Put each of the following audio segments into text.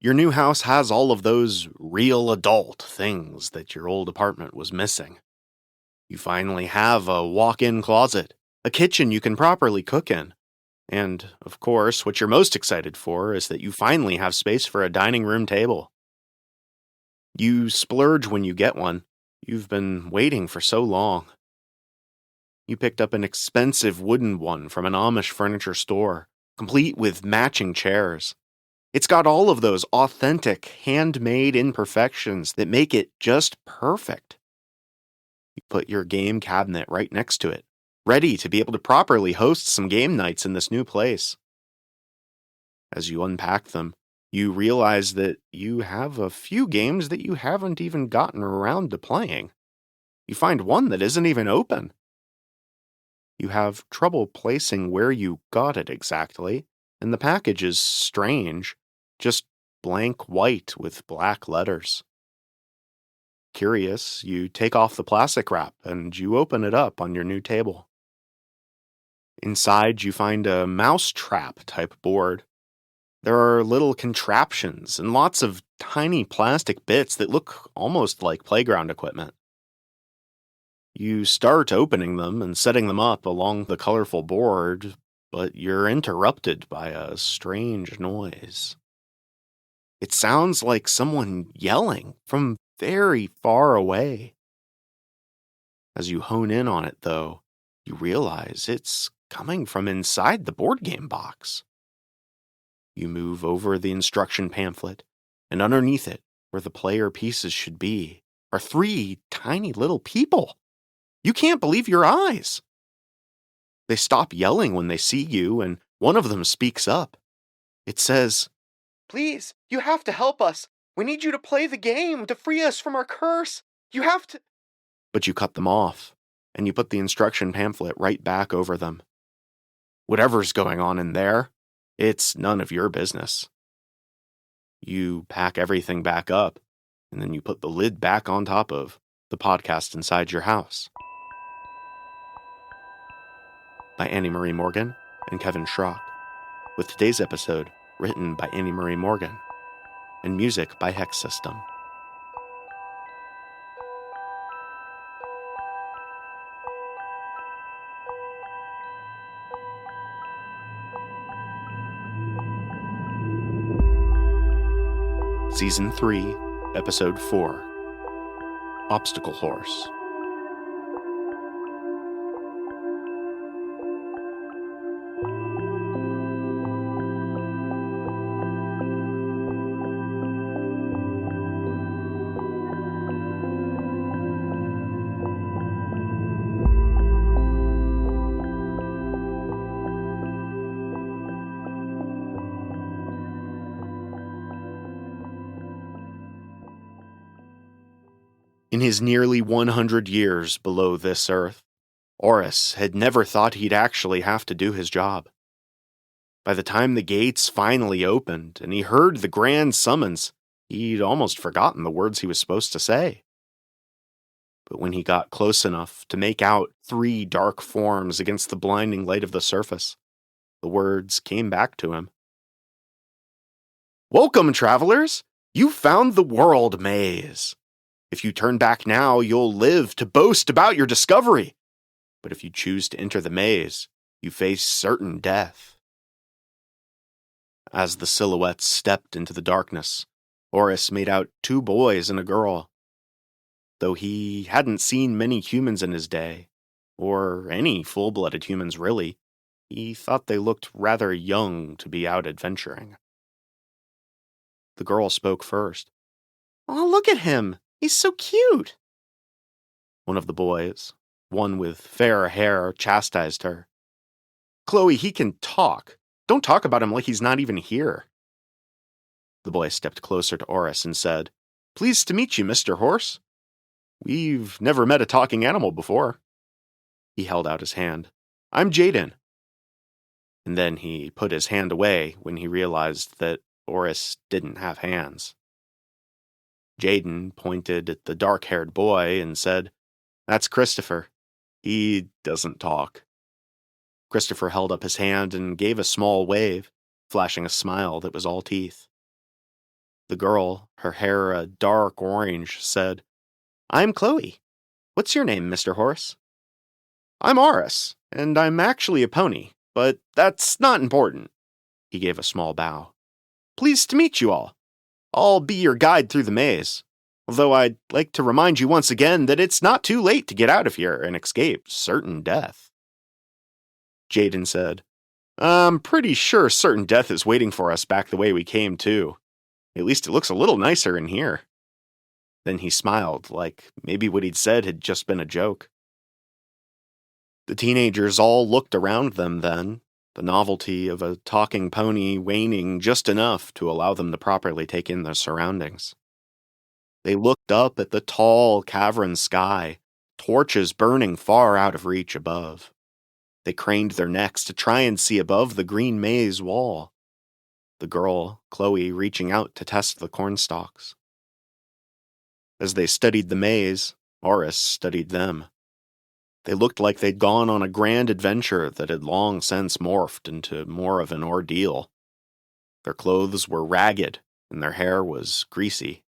Your new house has all of those real adult things that your old apartment was missing. You finally have a walk-in closet, a kitchen you can properly cook in, and, of course, what you're most excited for is that you finally have space for a dining room table. You splurge when you get one. You've been waiting for so long. You picked up an expensive wooden one from an Amish furniture store, complete with matching chairs. It's got all of those authentic, handmade imperfections that make it just perfect. You put your game cabinet right next to it, ready to be able to properly host some game nights in this new place. As you unpack them, you realize that you have a few games that you haven't even gotten around to playing. You find one that isn't even open. You have trouble placing where you got it exactly, and the package is strange, just blank white with black letters. Curious, you take off the plastic wrap and you open it up on your new table. Inside, you find a mouse trap type board. There are little contraptions and lots of tiny plastic bits that look almost like playground equipment. You start opening them and setting them up along the colorful board, but you're interrupted by a strange noise. It sounds like someone yelling from very far away. As you hone in on it, though, you realize it's coming from inside the board game box. You move over the instruction pamphlet, and underneath it, where the player pieces should be, are three tiny little people. You can't believe your eyes. They stop yelling when they see you, and one of them speaks up. It says, "Please, you have to help us. We need you to play the game to free us from our curse. You have to..." But you cut them off, and you put the instruction pamphlet right back over them. Whatever's going on in there, it's none of your business. You pack everything back up, and then you put the lid back on top of the podcast inside your house. By Annie Marie Morgan and Kevin Schrock, with today's episode written by Annie Marie Morgan, and music by Hex System. Season 3, Episode 4, Obstacle Horse. In his nearly 100 years below this earth, Oris had never thought he'd actually have to do his job. By the time the gates finally opened and he heard the grand summons, he'd almost forgotten the words he was supposed to say. But when he got close enough to make out three dark forms against the blinding light of the surface, the words came back to him. "Welcome, travelers! You found the world maze. If you turn back now, you'll live to boast about your discovery. But if you choose to enter the maze, you face certain death." As the silhouettes stepped into the darkness, Oris made out two boys and a girl. Though he hadn't seen many humans in his day, or any full-blooded humans really, he thought they looked rather young to be out adventuring. The girl spoke first. "Oh, look at him. He's so cute." One of the boys, one with fair hair, chastised her. "Chloe, he can talk. Don't talk about him like he's not even here." The boy stepped closer to Oris and said, "Pleased to meet you, Mr. Horse. We've never met a talking animal before." He held out his hand. "I'm Jaden." And then he put his hand away when he realized that Oris didn't have hands. Jaden pointed at the dark-haired boy and said, "That's Christopher. He doesn't talk." Christopher held up his hand and gave a small wave, flashing a smile that was all teeth. The girl, her hair a dark orange, said, "I'm Chloe. What's your name, Mr. Horse?" "I'm Oris, and I'm actually a pony, but that's not important." He gave a small bow. "Pleased to meet you all. I'll be your guide through the maze. Although I'd like to remind you once again that it's not too late to get out of here and escape certain death." Jaden said, "I'm pretty sure certain death is waiting for us back the way we came, too. At least it looks a little nicer in here." Then he smiled, like maybe what he'd said had just been a joke. The teenagers all looked around them then, the novelty of a talking pony waning just enough to allow them to properly take in their surroundings. They looked up at the tall, cavern sky, torches burning far out of reach above. They craned their necks to try and see above the green maze wall. The girl, Chloe, reaching out to test the cornstalks. As they studied the maze, Oris studied them. They looked like they'd gone on a grand adventure that had long since morphed into more of an ordeal. Their clothes were ragged, and their hair was greasy.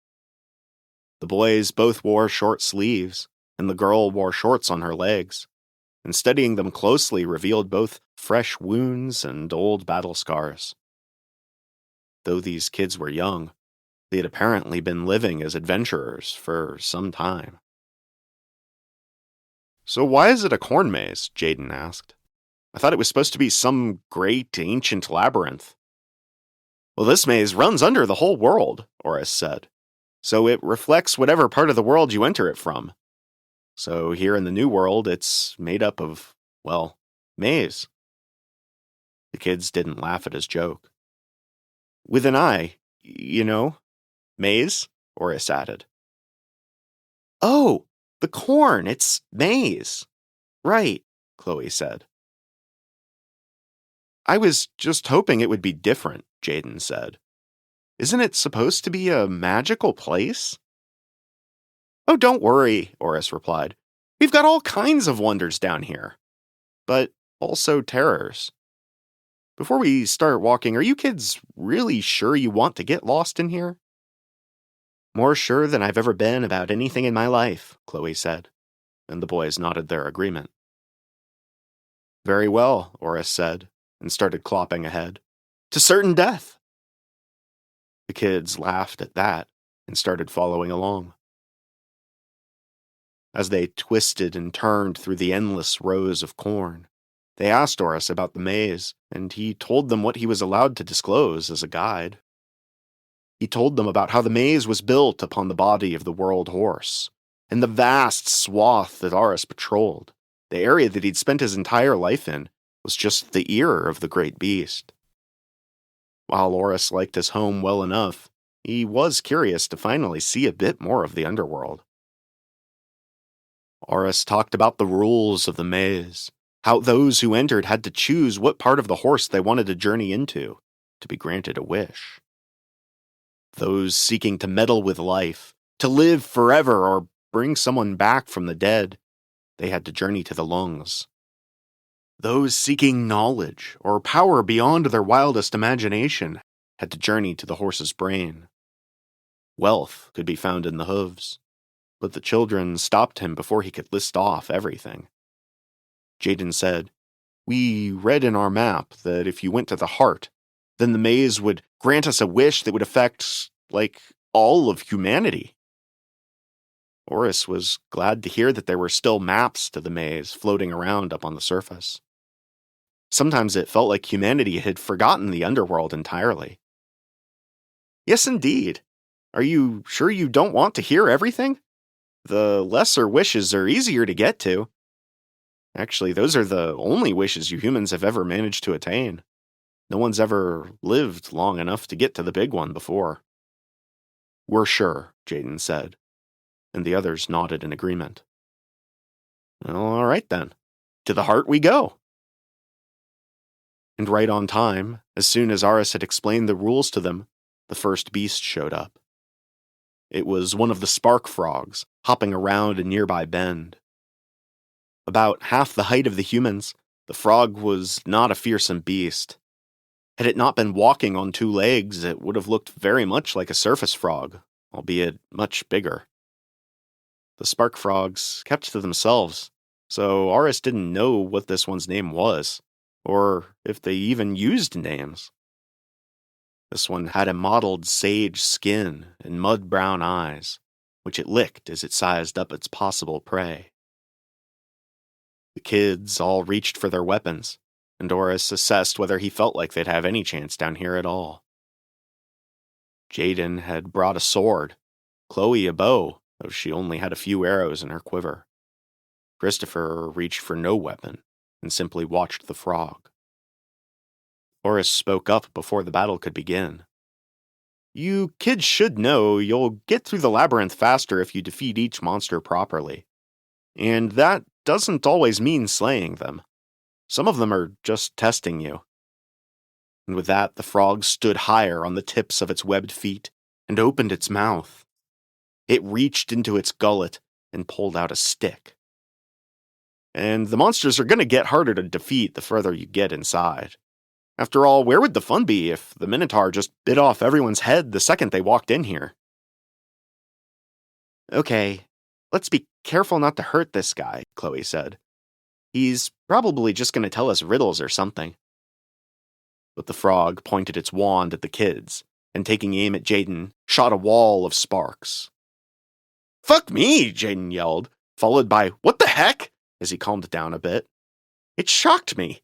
The boys both wore short sleeves, and the girl wore shorts on her legs, and studying them closely revealed both fresh wounds and old battle scars. Though these kids were young, they had apparently been living as adventurers for some time. "So why is it a corn maze?" Jaden asked. "I thought it was supposed to be some great ancient labyrinth." "Well, this maze runs under the whole world," Oris said. "So it reflects whatever part of the world you enter it from. So here in the new world, it's made up of, well, maze." The kids didn't laugh at his joke. "With an I, maze," Oris added. "Oh, the corn, it's maize. Right," Chloe said. "I was just hoping it would be different," Jaden said. "Isn't it supposed to be a magical place?" "Oh, don't worry," Oris replied. "We've got all kinds of wonders down here. But also terrors. Before we start walking, are you kids really sure you want to get lost in here?" "More sure than I've ever been about anything in my life," Chloe said, and the boys nodded their agreement. "Very well," Oris said, and started clopping ahead. "To certain death!" The kids laughed at that and started following along. As they twisted and turned through the endless rows of corn, they asked Oris about the maze, and he told them what he was allowed to disclose as a guide. He told them about how the maze was built upon the body of the world horse, and the vast swath that Oris patrolled, the area that he'd spent his entire life in, was just the ear of the great beast. While Oris liked his home well enough, he was curious to finally see a bit more of the underworld. Oris talked about the rules of the maze, how those who entered had to choose what part of the horse they wanted to journey into to be granted a wish. Those seeking to meddle with life, to live forever or bring someone back from the dead, they had to journey to the lungs. Those seeking knowledge or power beyond their wildest imagination had to journey to the horse's brain. Wealth could be found in the hooves, but the children stopped him before he could list off everything. Jaden said, "We read in our map that if you went to the heart, then the maze would grant us a wish that would affect, all of humanity." Oris was glad to hear that there were still maps to the maze floating around up on the surface. Sometimes it felt like humanity had forgotten the underworld entirely. "Yes, indeed. Are you sure you don't want to hear everything? The lesser wishes are easier to get to. Actually, those are the only wishes you humans have ever managed to attain. No one's ever lived long enough to get to the big one before." "We're sure," Jaden said, and the others nodded in agreement. "Well, all right then. To the heart we go." And right on time, as soon as Oris had explained the rules to them, the first beast showed up. It was one of the spark frogs, hopping around a nearby bend. About half the height of the humans, the frog was not a fearsome beast. Had it not been walking on two legs, it would have looked very much like a surface frog, albeit much bigger. The spark frogs kept to themselves, so Aris didn't know what this one's name was, or if they even used names. This one had a mottled sage skin and mud-brown eyes, which it licked as it sized up its possible prey. The kids all reached for their weapons, and Doris assessed whether he felt like they'd have any chance down here at all. Jaden had brought a sword, Chloe a bow, though she only had a few arrows in her quiver. Christopher reached for no weapon and simply watched the frog. Oris spoke up before the battle could begin. You kids should know you'll get through the labyrinth faster if you defeat each monster properly. And that doesn't always mean slaying them. Some of them are just testing you. And with that, the frog stood higher on the tips of its webbed feet and opened its mouth. It reached into its gullet and pulled out a stick. And the monsters are going to get harder to defeat the further you get inside. After all, where would the fun be if the Minotaur just bit off everyone's head the second they walked in here? Okay, let's be careful not to hurt this guy, Chloe said. He's probably just going to tell us riddles or something. But the frog pointed its wand at the kids, and taking aim at Jaden, shot a wall of sparks. Fuck me, Jaden yelled, followed by, what the heck? As he calmed down a bit. It shocked me.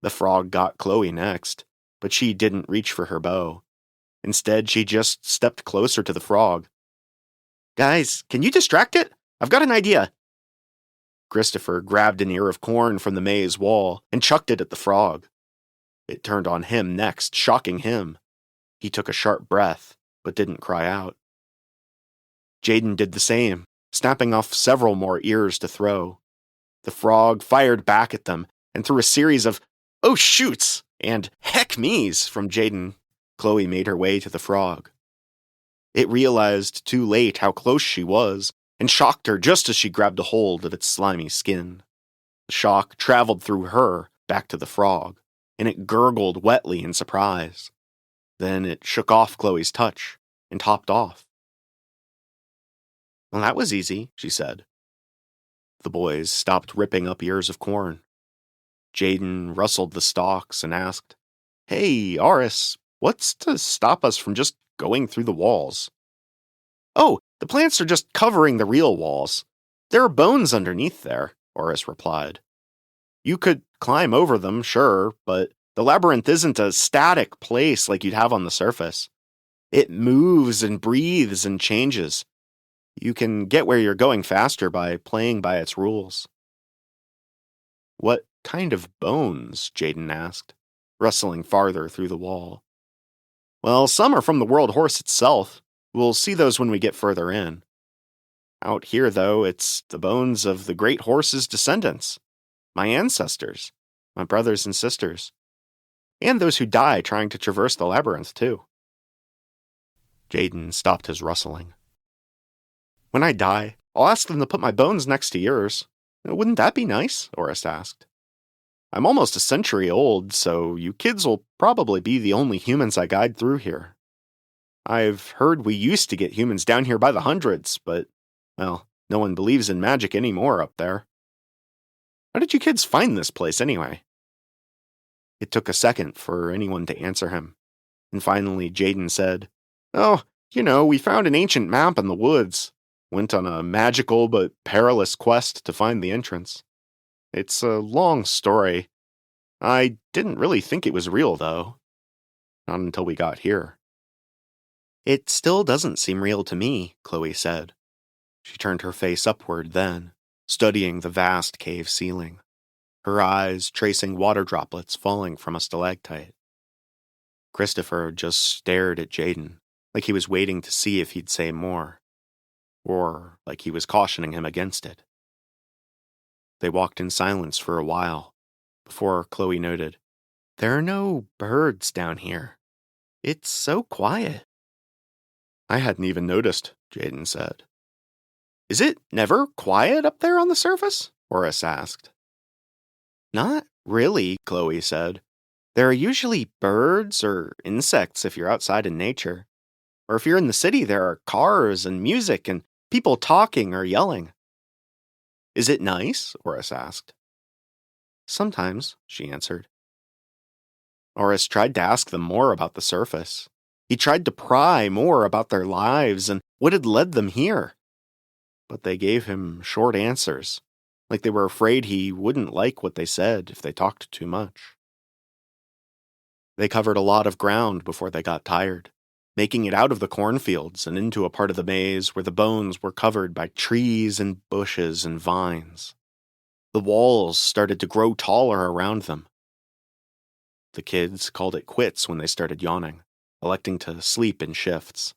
The frog got Chloe next, but she didn't reach for her bow. Instead, she just stepped closer to the frog. Guys, can you distract it? I've got an idea. Christopher grabbed an ear of corn from the maze wall and chucked it at the frog. It turned on him next, shocking him. He took a sharp breath, but didn't cry out. Jaden did the same, snapping off several more ears to throw. The frog fired back at them and threw a series of "oh shoots" and "heck me's" from Jaden. Chloe made her way to the frog. It realized too late how close she was and shocked her just as she grabbed a hold of its slimy skin. The shock traveled through her back to the frog, and it gurgled wetly in surprise. Then it shook off Chloe's touch and hopped off. Well, that was easy, she said. The boys stopped ripping up ears of corn. Jaden rustled the stalks and asked, Hey, Aris, what's to stop us from just going through the walls? Oh, the plants are just covering the real walls. There are bones underneath there, Aris replied. You could climb over them, sure, but the labyrinth isn't a static place like you'd have on the surface. It moves and breathes and changes. You can get where you're going faster by playing by its rules. What kind of bones? Jaden asked, rustling farther through the wall. Well, some are from the World Horse itself. We'll see those when we get further in. Out here, though, it's the bones of the great horse's descendants, my ancestors, my brothers and sisters, and those who die trying to traverse the labyrinth, too. Jaden stopped his rustling. When I die, I'll ask them to put my bones next to yours. Wouldn't that be nice? Oris asked. I'm almost a century old, so you kids will probably be the only humans I guide through here. I've heard we used to get humans down here by the hundreds, but, well, no one believes in magic anymore up there. How did you kids find this place anyway? It took a second for anyone to answer him, and finally Jaden said, Oh, we found an ancient map in the woods. Went on a magical but perilous quest to find the entrance. It's a long story. I didn't really think it was real, though. Not until we got here. It still doesn't seem real to me, Chloe said. She turned her face upward then, studying the vast cave ceiling, her eyes tracing water droplets falling from a stalactite. Christopher just stared at Jaden, like he was waiting to see if he'd say more, or like he was cautioning him against it. They walked in silence for a while, before Chloe noted, There are no birds down here. It's so quiet. I hadn't even noticed, Jaden said. Is it never quiet up there on the surface? Oris asked. Not really, Chloe said. There are usually birds or insects if you're outside in nature. Or if you're in the city, there are cars and music and people talking or yelling. Is it nice? Oris asked. Sometimes, she answered. Oris tried to ask them more about the surface. He tried to pry more about their lives and what had led them here. But they gave him short answers, like they were afraid he wouldn't like what they said if they talked too much. They covered a lot of ground before they got tired, making it out of the cornfields and into a part of the maze where the bones were covered by trees and bushes and vines. The walls started to grow taller around them. The kids called it quits when they started yawning, electing to sleep in shifts.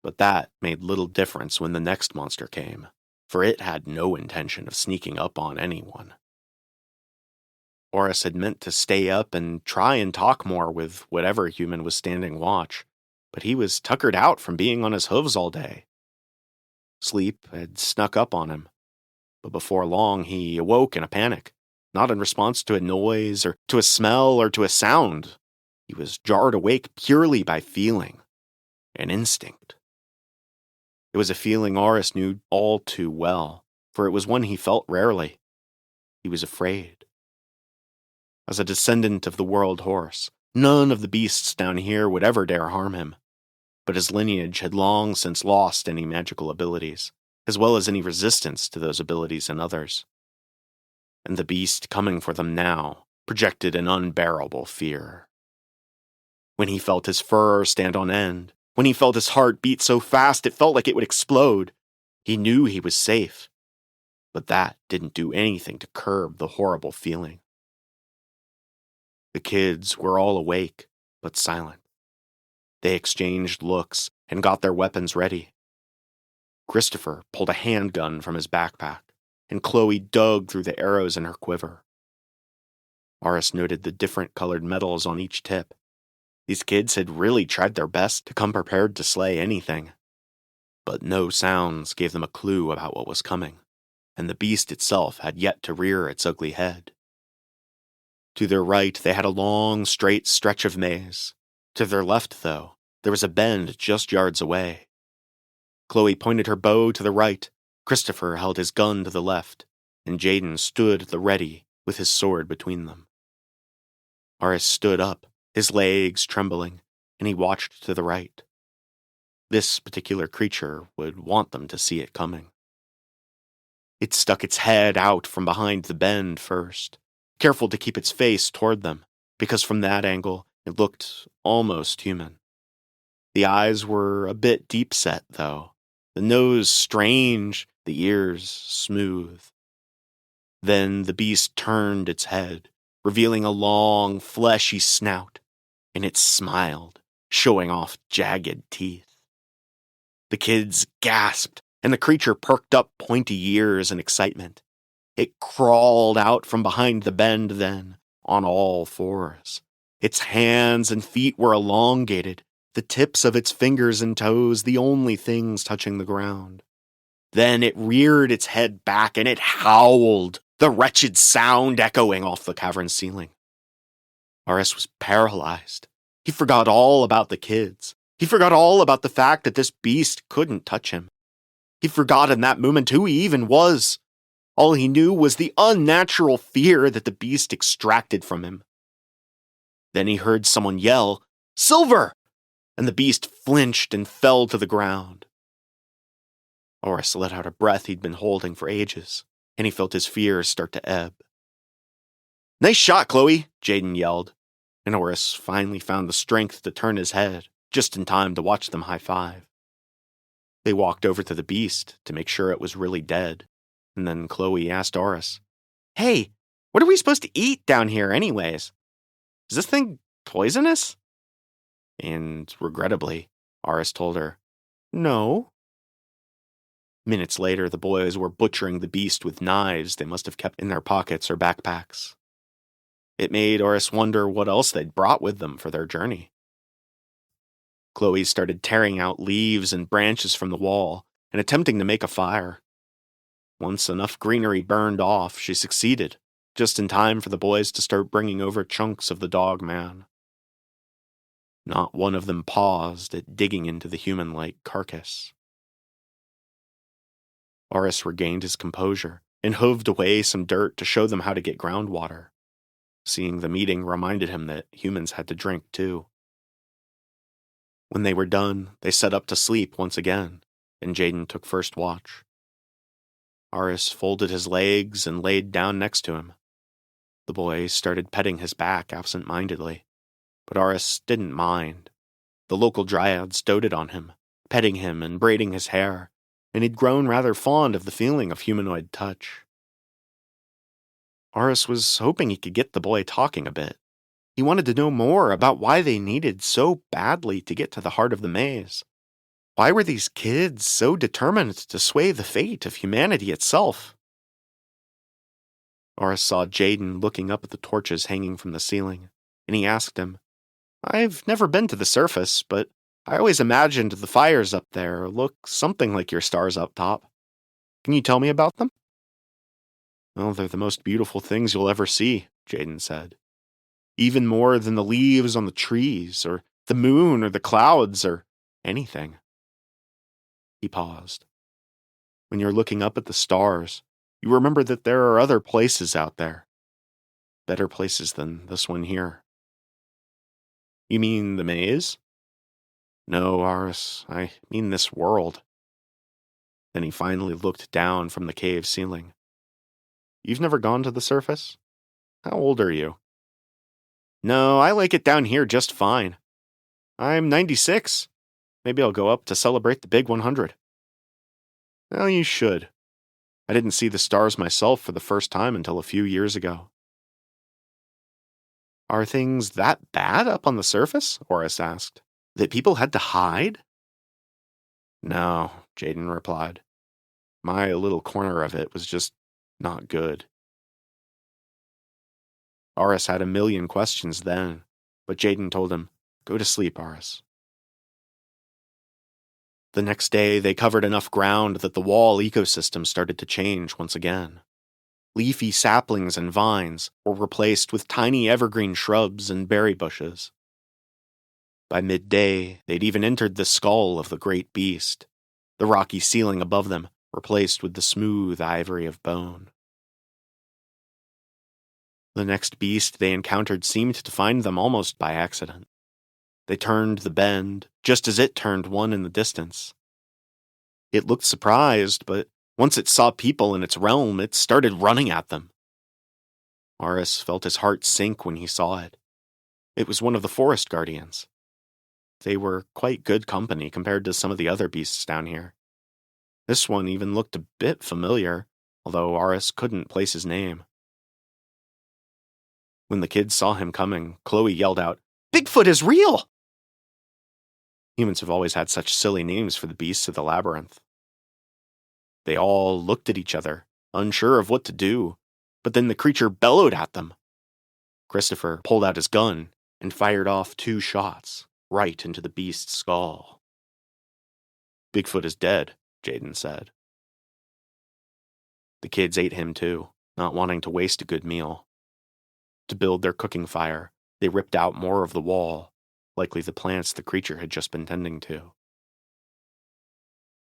But that made little difference when the next monster came, for it had no intention of sneaking up on anyone. Oris had meant to stay up and try and talk more with whatever human was standing watch, but he was tuckered out from being on his hooves all day. Sleep had snuck up on him, but before long he awoke in a panic, not in response to a noise or to a smell or to a sound. He was jarred awake purely by feeling, an instinct. It was a feeling Oris knew all too well, for it was one he felt rarely. He was afraid. As a descendant of the world horse, none of the beasts down here would ever dare harm him, but his lineage had long since lost any magical abilities, as well as any resistance to those abilities in others. And the beast coming for them now projected an unbearable fear. When he felt his fur stand on end, when he felt his heart beat so fast it felt like it would explode, he knew he was safe, but that didn't do anything to curb the horrible feeling. The kids were all awake, but silent. They exchanged looks and got their weapons ready. Christopher pulled a handgun from his backpack, and Chloe dug through the arrows in her quiver. Oris noted the different colored metals on each tip. These kids had really tried their best to come prepared to slay anything. But no sounds gave them a clue about what was coming, and the beast itself had yet to rear its ugly head. To their right, they had a long, straight stretch of maze. To their left, though, there was a bend just yards away. Chloe pointed her bow to the right, Christopher held his gun to the left, and Jaden stood at the ready with his sword between them. Oris stood up, his legs trembling, and he watched to the right. This particular creature would want them to see it coming. It stuck its head out from behind the bend first, careful to keep its face toward them, because from that angle it looked almost human. The eyes were a bit deep-set, though, the nose strange, the ears smooth. Then the beast turned its head, revealing a long, fleshy snout, and it smiled, showing off jagged teeth. The kids gasped, and the creature perked up pointy ears in excitement. It crawled out from behind the bend then, on all fours. Its hands and feet were elongated, the tips of its fingers and toes the only things touching the ground. Then it reared its head back and it howled, the wretched sound echoing off the cavern's ceiling. Oris was paralyzed. He forgot all about the kids. He forgot all about the fact that this beast couldn't touch him. He forgot in that moment who he even was. All he knew was the unnatural fear that the beast extracted from him. Then he heard someone yell, "Silver!" and the beast flinched and fell to the ground. Oris let out a breath he'd been holding for ages, and he felt his fears start to ebb. "Nice shot, Chloe," Jaden yelled, and Oris finally found the strength to turn his head, just in time to watch them high-five. They walked over to the beast to make sure it was really dead, and then Chloe asked Oris, "Hey, what are we supposed to eat down here anyways? Is this thing poisonous?" And regrettably, Oris told her, "No." Minutes later, the boys were butchering the beast with knives they must have kept in their pockets or backpacks. It made Oris wonder what else they'd brought with them for their journey. Chloe started tearing out leaves and branches from the wall and attempting to make a fire. Once enough greenery burned off, she succeeded, just in time for the boys to start bringing over chunks of the dog man. Not one of them paused at digging into the human-like carcass. Aris regained his composure and hooved away some dirt to show them how to get groundwater. Seeing the meeting reminded him that humans had to drink too. When they were done, they set up to sleep once again, and Jaden took first watch. Aris folded his legs and laid down next to him. The boy started petting his back absent-mindedly, but Aris didn't mind. The local dryads doted on him, petting him and braiding his hair, and he'd grown rather fond of the feeling of humanoid touch. Aris was hoping he could get the boy talking a bit. He wanted to know more about why they needed so badly to get to the heart of the maze. Why were these kids so determined to sway the fate of humanity itself? Aris saw Jaden looking up at the torches hanging from the ceiling, and he asked him, "I've never been to the surface, but I always imagined the fires up there look something like your stars up top. Can you tell me about them?" "Well, they're the most beautiful things you'll ever see," Jaden said. "Even more than the leaves on the trees, or the moon, or the clouds, or anything." He paused. "When you're looking up at the stars, you remember that there are other places out there. Better places than this one here." "You mean the maze?" "No, Aris, I mean this world." Then he finally looked down from the cave ceiling. "You've never gone to the surface? How old are you?" "No, I like it down here just fine. I'm 96. Maybe I'll go up to celebrate the big 100. "Well, you should. I didn't see the stars myself for the first time until a few years ago." "Are things that bad up on the surface?" Aris asked. "That people had to hide?" "No," Jaden replied. "My little corner of it was just not good." Aris had a million questions then, but Jaden told him, "Go to sleep, Aris." The next day, they covered enough ground that the wall ecosystem started to change once again. Leafy saplings and vines were replaced with tiny evergreen shrubs and berry bushes. By midday, they'd even entered the skull of the great beast, the rocky ceiling above them replaced with the smooth ivory of bone. The next beast they encountered seemed to find them almost by accident. They turned the bend, just as it turned one in the distance. It looked surprised, but once it saw people in its realm, it started running at them. Aris felt his heart sink when he saw it. It was one of the forest guardians. They were quite good company compared to some of the other beasts down here. This one even looked a bit familiar, although Aris couldn't place his name. When the kids saw him coming, Chloe yelled out, "Bigfoot is real!" Humans have always had such silly names for the beasts of the labyrinth. They all looked at each other, unsure of what to do, but then the creature bellowed at them. Christopher pulled out his gun and fired off 2 shots, right into the beast's skull. "Bigfoot is dead," Jaden said. The kids ate him too, not wanting to waste a good meal. To build their cooking fire, they ripped out more of the wall, likely the plants the creature had just been tending to.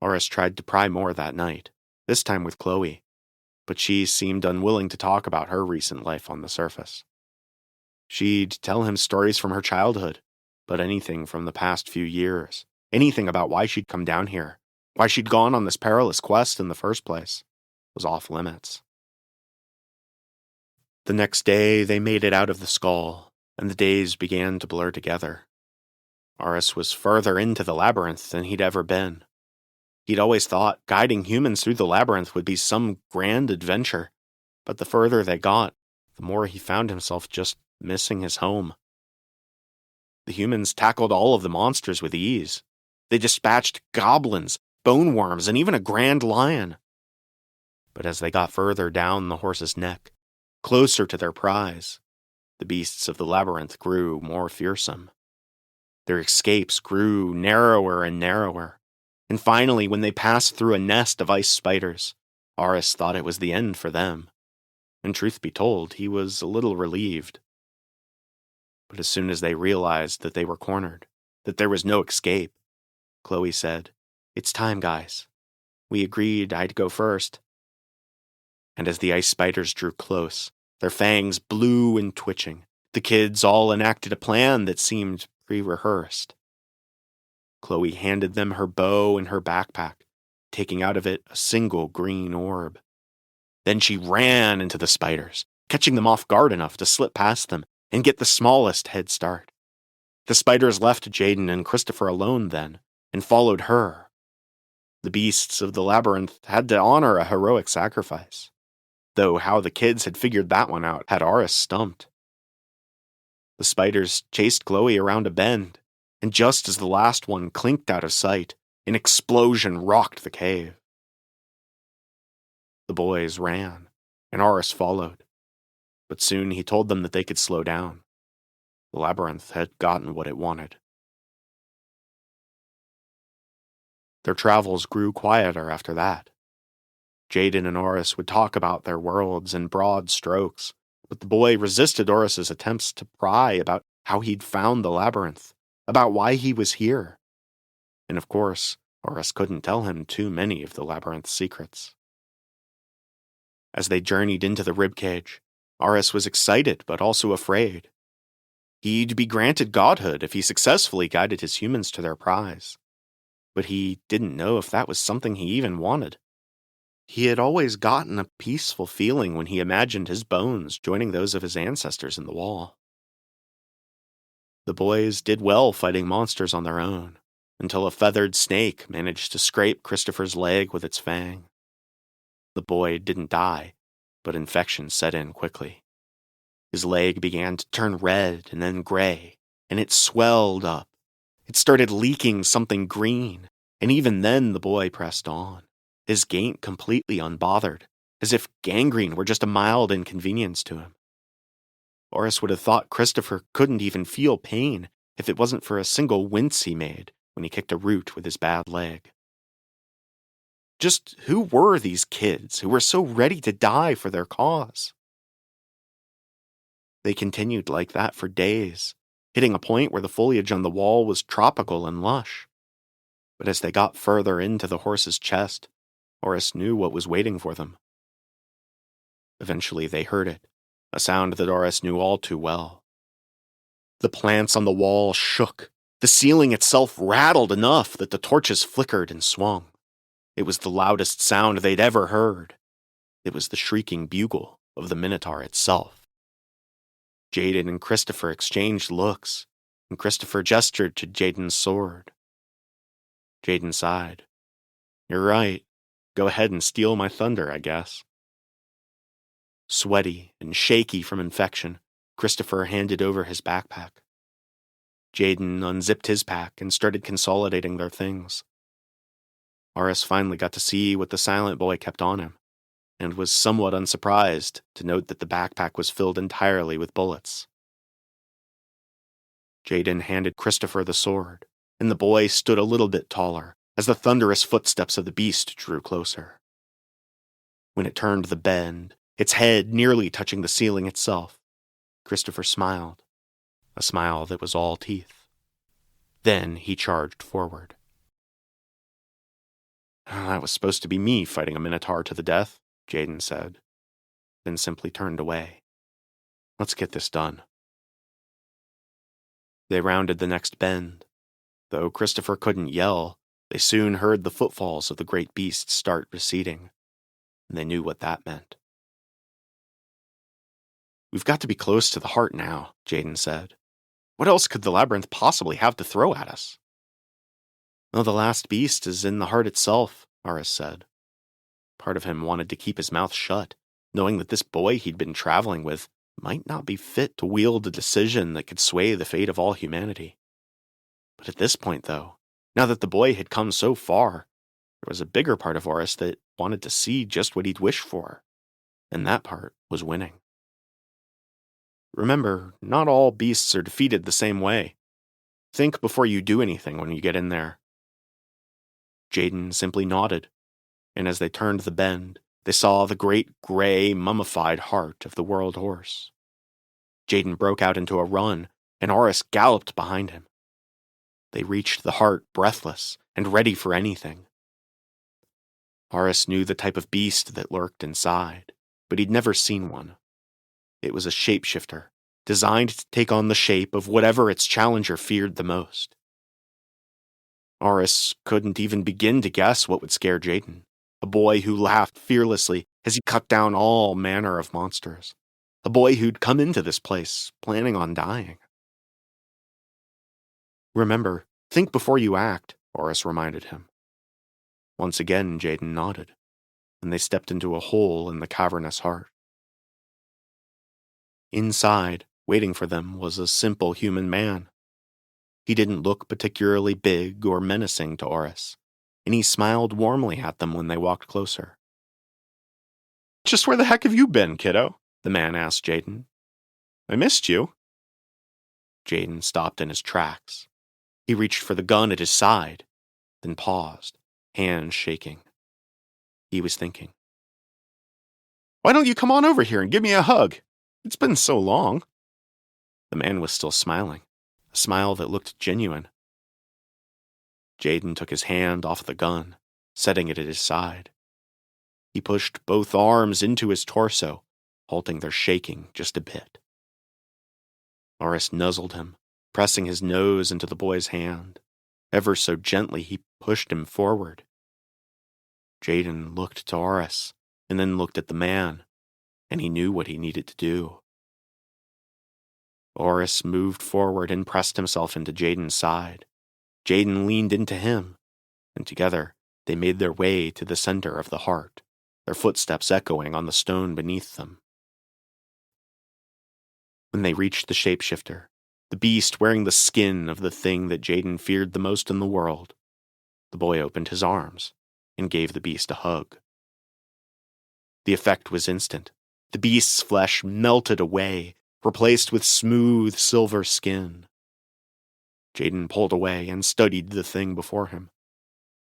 Aris tried to pry more that night, this time with Chloe, but she seemed unwilling to talk about her recent life on the surface. She'd tell him stories from her childhood, but anything from the past few years, anything about why she'd come down here, why she'd gone on this perilous quest in the first place, was off limits. The next day, they made it out of the skull, and the days began to blur together. Aris was further into the labyrinth than he'd ever been. He'd always thought guiding humans through the labyrinth would be some grand adventure, but the further they got, the more he found himself just missing his home. The humans tackled all of the monsters with ease. They dispatched goblins, bone worms, and even a grand lion. But as they got further down the horse's neck, closer to their prize, the beasts of the labyrinth grew more fearsome. Their escapes grew narrower and narrower, and finally, when they passed through a nest of ice spiders, Aris thought it was the end for them. and truth be told, he was a little relieved. But as soon as they realized that they were cornered, that there was no escape, Chloe said, "It's time, guys. We agreed I'd go first." And as the ice spiders drew close, their fangs blue and twitching, the kids all enacted a plan that seemed pre-rehearsed. Chloe handed them her bow and her backpack, taking out of it a single green orb. Then she ran into the spiders, catching them off guard enough to slip past them and get the smallest head start. The spiders left Jaden and Christopher alone then, and followed her. The beasts of the labyrinth had to honor a heroic sacrifice, though how the kids had figured that one out had Aris stumped. The spiders chased Chloe around a bend, and just as the last one clinked out of sight, an explosion rocked the cave. The boys ran, and Aris followed, but soon he told them that they could slow down. The labyrinth had gotten what it wanted. Their travels grew quieter after that. Jaden and Aris would talk about their worlds in broad strokes, but the boy resisted Oris's attempts to pry about how he'd found the labyrinth, about why he was here. And of course, Oris couldn't tell him too many of the labyrinth's secrets. As they journeyed into the ribcage, Aris was excited but also afraid. He'd be granted godhood if he successfully guided his humans to their prize. But he didn't know if that was something he even wanted. He had always gotten a peaceful feeling when he imagined his bones joining those of his ancestors in the wall. The boys did well fighting monsters on their own, until a feathered snake managed to scrape Christopher's leg with its fang. The boy didn't die, but infection set in quickly. His leg began to turn red and then gray, and it swelled up. It started leaking something green, and even then the boy pressed on, his gait completely unbothered, as if gangrene were just a mild inconvenience to him. Oris would have thought Christopher couldn't even feel pain if it wasn't for a single wince he made when he kicked a root with his bad leg. Just who were these kids who were so ready to die for their cause? They continued like that for days, hitting a point where the foliage on the wall was tropical and lush. But as they got further into the horse's chest, Oris knew what was waiting for them. Eventually they heard it, a sound that Oris knew all too well. The plants on the wall shook. The ceiling itself rattled enough that the torches flickered and swung. It was the loudest sound they'd ever heard. It was the shrieking bugle of the Minotaur itself. Jaden and Christopher exchanged looks, and Christopher gestured to Jaden's sword. Jaden sighed. "You're right. Go ahead and steal my thunder, I guess." Sweaty and shaky from infection, Christopher handed over his backpack. Jaden unzipped his pack and started consolidating their things. Aris finally got to see what the silent boy kept on him, and was somewhat unsurprised to note that the backpack was filled entirely with bullets. Jaden handed Christopher the sword, and the boy stood a little bit taller as the thunderous footsteps of the beast drew closer. When it turned the bend, its head nearly touching the ceiling itself, Christopher smiled, a smile that was all teeth. Then he charged forward. "That was supposed to be me fighting a Minotaur to the death," Jaden said, then simply turned away. "Let's get this done." They rounded the next bend. Though Christopher couldn't yell, they soon heard the footfalls of the great beast start receding, and they knew what that meant. "We've got to be close to the heart now," Jaden said. "What else could the labyrinth possibly have to throw at us?" "Well, the last beast is in the heart itself," Aris said. Part of him wanted to keep his mouth shut, knowing that this boy he'd been traveling with might not be fit to wield a decision that could sway the fate of all humanity. But at this point, though, now that the boy had come so far, there was a bigger part of Aris that wanted to see just what he'd wished for, and that part was winning. Remember, not all beasts are defeated the same way. Think before you do anything when you get in there. Jaden simply nodded, and as they turned the bend, they saw the great gray mummified heart of the world horse. Jaden broke out into a run, and Oris galloped behind him. They reached the heart breathless and ready for anything. Oris knew the type of beast that lurked inside, but he'd never seen one. It was a shapeshifter, designed to take on the shape of whatever its challenger feared the most. Oris couldn't even begin to guess what would scare Jaden, a boy who laughed fearlessly as he cut down all manner of monsters, a boy who'd come into this place planning on dying. "Remember, think before you act," Oris reminded him. Once again, Jaden nodded, and they stepped into a hole in the cavernous heart. Inside, waiting for them, was a simple human man. He didn't look particularly big or menacing to Oris, and he smiled warmly at them when they walked closer. "Just where the heck have you been, kiddo?" the man asked Jaden. "I missed you." Jaden stopped in his tracks. He reached for the gun at his side, then paused, hands shaking. He was thinking. "Why don't you come on over here and give me a hug? It's been so long." The man was still smiling, a smile that looked genuine. Jaden took his hand off the gun, setting it at his side. He pushed both arms into his torso, halting their shaking just a bit. Oris nuzzled him, pressing his nose into the boy's hand. Ever so gently, he pushed him forward. Jaden looked to Oris, and then looked at the man, and he knew what he needed to do. Oris moved forward and pressed himself into Jaden's side. Jaden leaned into him, and together they made their way to the center of the heart, their footsteps echoing on the stone beneath them. When they reached the shapeshifter, the beast wearing the skin of the thing that Jaden feared the most in the world, the boy opened his arms and gave the beast a hug. The effect was instant. The beast's flesh melted away, replaced with smooth silver skin. Jaden pulled away and studied the thing before him.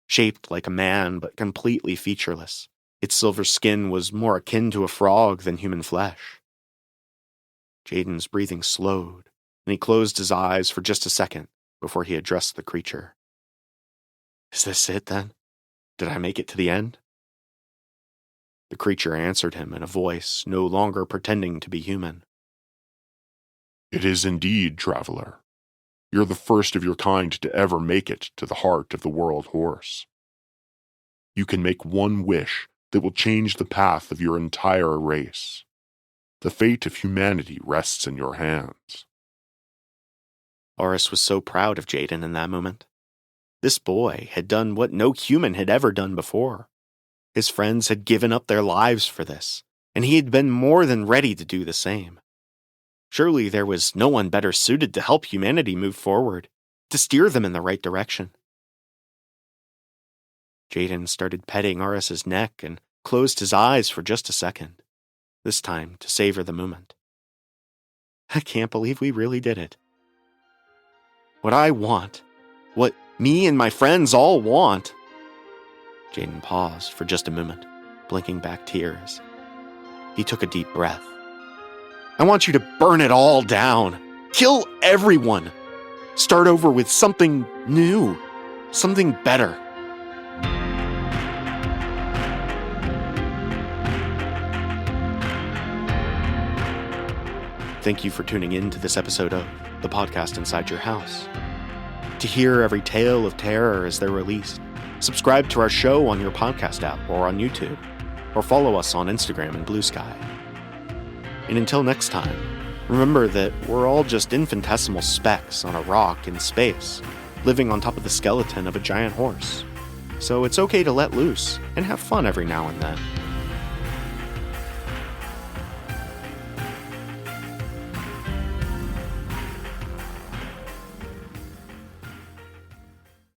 Shaped like a man but completely featureless, its silver skin was more akin to a frog than human flesh. Jaden's breathing slowed, and he closed his eyes for just a second before he addressed the creature. "Is this it, then? Did I make it to the end?" The creature answered him in a voice no longer pretending to be human. "It is indeed, traveler. You're the first of your kind to ever make it to the heart of the world horse. You can make one wish that will change the path of your entire race. The fate of humanity rests in your hands." Oris was so proud of Jaden in that moment. This boy had done what no human had ever done before. His friends had given up their lives for this, and he had been more than ready to do the same. Surely there was no one better suited to help humanity move forward, to steer them in the right direction. Jaden started petting Oris's neck and closed his eyes for just a second, this time to savor the moment. "I can't believe we really did it. What I want, what me and my friends all want." Jaden paused for just a moment, blinking back tears. He took a deep breath. "I want you to burn it all down. Kill everyone. Start over with something new, something better." Thank you for tuning in to this episode of The Podcast Inside Your House. To hear every tale of terror as they're released, subscribe to our show on your podcast app or on YouTube, or follow us on Instagram and Blue Sky. And until next time, remember that we're all just infinitesimal specks on a rock in space, living on top of the skeleton of a giant horse. So it's okay to let loose and have fun every now and then.